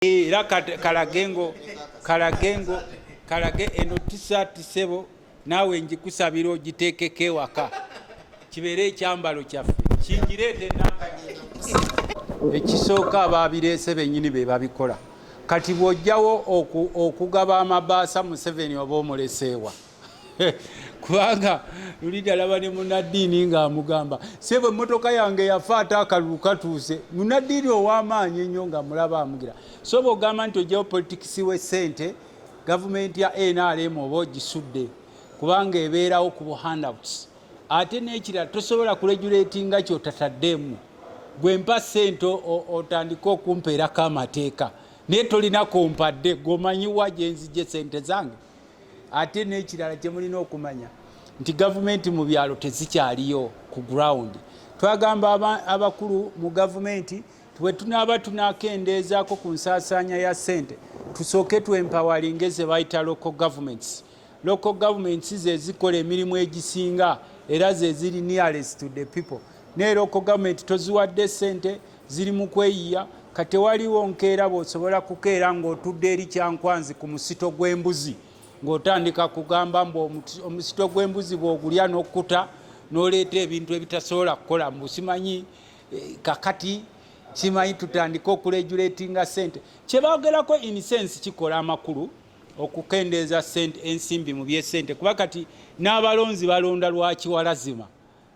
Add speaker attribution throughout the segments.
Speaker 1: era kalage eno tisati sebo nawe njikusabira ogiteekeko ewaka kibeere ekyambalo kyaffe kingireete nakanyinyi. Ekisooka ababireese bennyini be babikola. Kati bw'ojjawo okugaba amabaasa Museveni oba omuleseewa kubanga luli dalaba ne munaddiini ng'amugamba sebo emmotoka yange yafa ate akalulu katuuse. Munaddiini ow'amaanyi ennyo nga mulaba amugira. So bw'ogamba nti ojjawo politikisi w'essente gavumenti ya NRM oba ogisudde kubanga ebeerawo ku handouts. Ate n'ekirala tosobola kuregulatinga kyotataddeemu. Gwe mpa ssente otandika okumpeerako amateeka naye tolina kompadde gomanyiwa gye nzigye ssente zange. Ate n'ekirala kye mulina okumanya nti gavumenti mu byalo tezikyaliyo ku ground. Twagamba abakulu mu gavumenti bwe tunaaba tunakendeezaako ku nsaasaanya ya ssente tusooke twempawalinge ze bayita local governments. Local governments ze zikola emirimu egisinga era ze ziri nearest to the people. Ne local government toziwadde ssente ziri mu kweyiya kati waliwo nkeera bw'osobola kukeera ng'otudde eri kyankwanzi ku musito gw'embuzi ng'otandika kugamba mbu omusito gw'embuzi bw'ogulya n'okkuta n'oleeta ebintu ebitasobola kukola mbu simanyi kakati kimanyi tutandika okuregulatinga ssente. Kye boogerako in sense kikola amakulu okukendeeza ensimbi mu by'essente kuba kati n'abalonzi balonda lwaki walazima.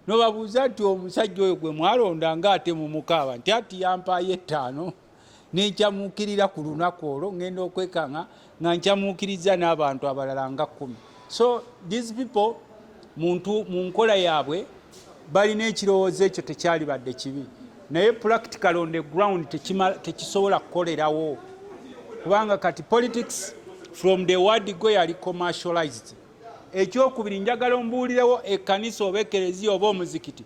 Speaker 1: Nobabuuza nti omusajja oyo gwe mwalonda ng'ate mu mukaaba nti ati yampaayo 5 nenkyamuukirira ku lunaku olwo ngenda okwekanga nga nkyamuukiriza n'abantu abalala nga 10. So these people muntu mu nkola yaabwe balina ekirowoozo ekyo tekyali badde kibi naye practical on the ground tekisobola kukolerawo kubanga kati politics from the word go yali commercialized. Ekyokubiri njagala ombuulirewo ekkanisa oba ekereziya oba omuzikiti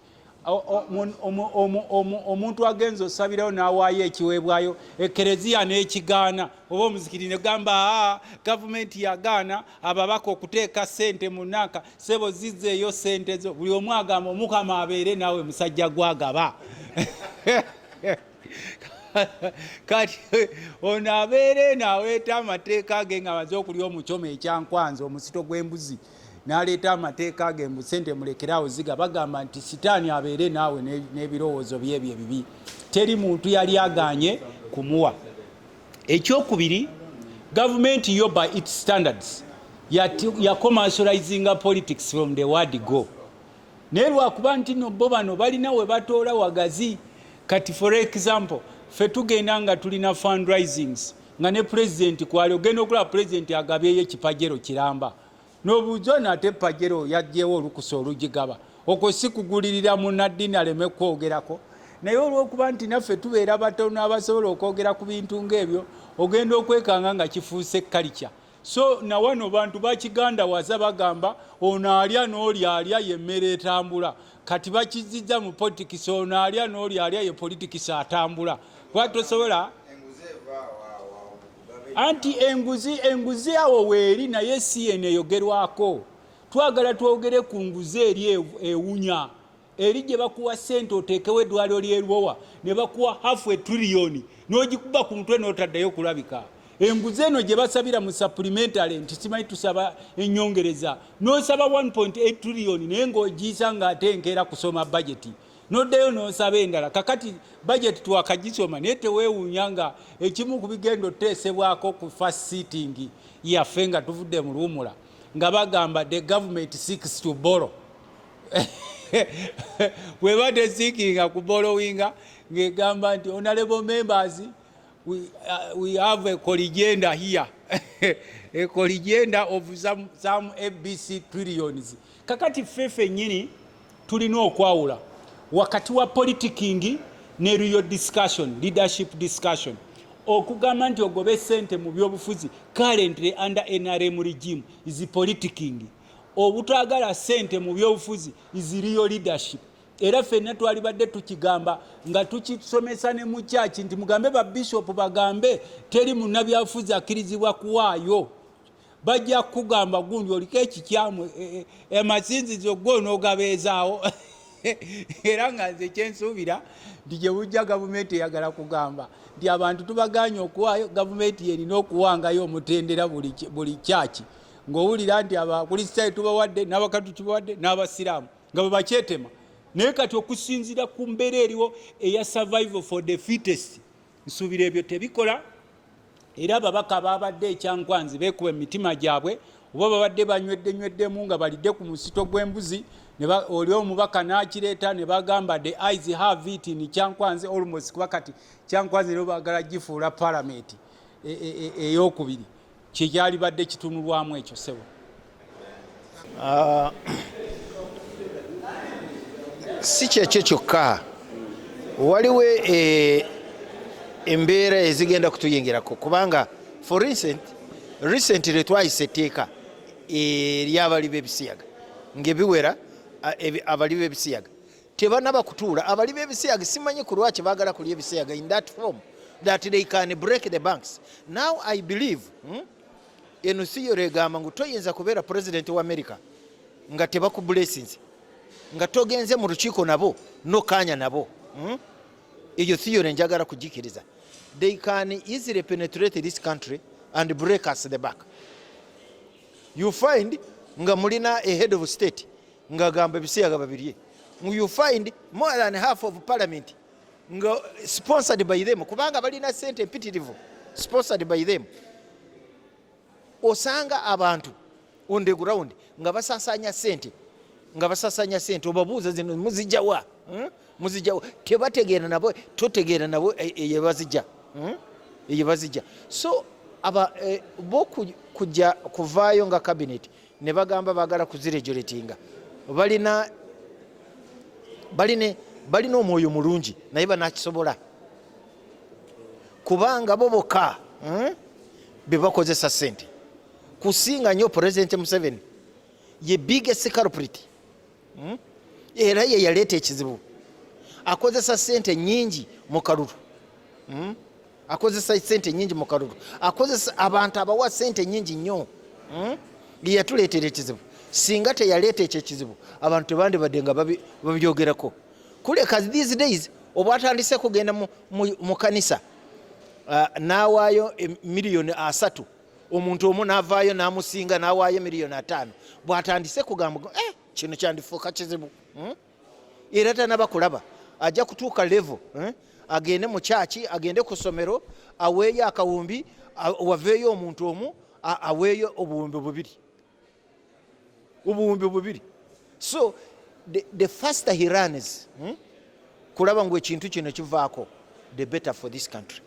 Speaker 1: omuntu agenza osabirawo n'awaayo ekiweebwayo ekereziya n'ekigaana oba omuzikiti negamba gavumenti yagaana ababaka okuteeka ssente mu nanka sebo zizzeeyo ssente zo buli omu agamba omukama abeere naawe musajja gwagaba kati ono abeere n'aweeta amateeka ge nga amaze okulya omukyoma ekyankwanzi omusito gw'embuzi n'aleeta amateeka ge mbu ssente mulekerawo ziga bagamba nti sitaani abeere naawe n'ebirowoozo byebyo ebibi. Teri muntu yali agaanye kumuwa. Ekyokubiri gavumenti yo by its standards ya commercializinga politics from the word go. Naye lwakuba nti no bo bano balina we batoola wagazi. Kati for example ffe tugenda nga tulina fundraisings nga ne president kwali ogenda okulaba president agabyeyo ekipajero kiramba n'obuuzo nate pajero yajjewo olukusa olugigaba okwo si kugulirira munaddiini aleme kwogerako naye olw'okuba nti naffe tubeera batono abasobola okwogera ku bintu ng'ebyo ogenda okwekanga nga kifuuse kalica. So na wano bantu bakiganda waza bagamba ono alya n'oli alya yemmere etambula kati bakizizza mu politics ono alya n'oli alya ye politics atambula kwatosobola anti enguzi awo weeri naye si eno eyogerwako. Twagala twogere ku nguzi eri ewunya eri gye bakuwa ssente oteekewo eddwaliro ly'erwowa ne bakuwa $500 billion n'ogikuba ku mutwe n'otaddayo kulabika. Enguzi eno gye basabira mu supplementary nti simanyi tusaba ennyongereza n'osaba 1.8 trillion naye ng'ogiyisa ng'ate enkeera kusoma budget n'oddayo n'osaba endala. Kakati budget twakagisoma naye teweewuunya nga ekimu ku bigendo teesebwako ku first sitting yaffe nga tuvudde mu luwumula nga bagamba the government seeks to borrow bwe badde seekinga ku borrowinga ng'egamba nti honorable members we have a colligenda here a colligenda of some ABC trillions. Kakati fefe nyini tulina okwawula wakati wa politicking ne real discussion leadership discussion. Okugamba nti ogobe ssente mu byobufuzi currently under NRM regime is politicking. Obutagala ssente mu byobufuzi is real leadership. Era ffenna twali badde tukigamba nga tukisomesa ne mu church nti mugambe ba bishop bagambe teri munnabyabufuzi akkirizibwa kuwaayo. Bajja kugamba gundi oliko ekikyamu amasinzizo go n'ogabeezaawo era nga nze kyensuubira nti gye bujja gavumenti eyagala kugamba nti abantu tubaganye okuwaayo gavumenti yerina okuwangayo omutendera buli kyaki ng'owulira nti abakristaayo tubawadde n'abakatu tubawadde n'abasiraamu nga bwe bakyetema naye kati okusinziira ku mbeera eriwo eya survival for the fittest nsuubira ebyo tebikola era ababaka babadde ekyankwanzi beekuba emitima gyabwe oba babadde banyweddemu nga balidde ku musito gw'embuzi oli omubaka n'akireeta ne bagamba the eyes have it in kyankwanzi almost kuba kati kyankwanzi nero baagala gifuula palamenti ey'okubiri kyekyali badde kitunulwamu ekyo sebo.
Speaker 2: Si kyekyo kyokka waliwo embeera ezigenda kutuyingirako kubanga for recently twayise etteeka ery'abali b'ebisiyaga ng'ebiwera abali b'ebisiyaga tebanaba kutuula abali b'ebisiyaga simanyi ku lwaki baagala kulya ebisiyaga in that form that they can break the banks. Now I believe eno theory egamba ngu toyinza kubeera president wa America nga tebaku blessings nga togenze mu lukiiko nabo nokanya nabo eyo theory njagala kugikiriza. They can easily penetrate this country and break us the back. You find nga mulina a head of state nga gamba ebisiyaga babirye. You find more than half of parliament nga sponsored by them kubanga balina sente empitirivu sponsored by them. Osanga abantu on the ground nga basasanya sente obabuuza zino muzijawa tebategeera nabo totegeera nabo eyebazija so bo kujja kuvaayo nga cabinet ne bagamba baagala kuziregulatinga balina omwoyo mulungi naye banakisobola kubanga bo bokka bebakozesa sente kusinga nnyo President Museveni ye biggest culprit era ye yaleeta ekizibu akozesa sente nyingi mu kalulu akozesa abantu abawa sente nyingi nnyo yatuleetera ekizibu singa teyaleeta ekyo ekizibu abantu tebandibadde nga babyogerako kuleka these days oba atandise kugenda mu kanisa n'awaayo miliyoni 3 omuntu omu n'avaayo n'amusinga n'awaayo miliyoni 5 bw'atandise kugamba kino kyandifuuka kizibu era tanaba kulaba ajja kutuuka level agende mu kyaki agende ku ssomero aweeyo akawumbi waveeyo omuntu omu aweeyo obuwumbi bubiri so the faster he runs kulaba ngu ekintu kino kivaako the better for this country.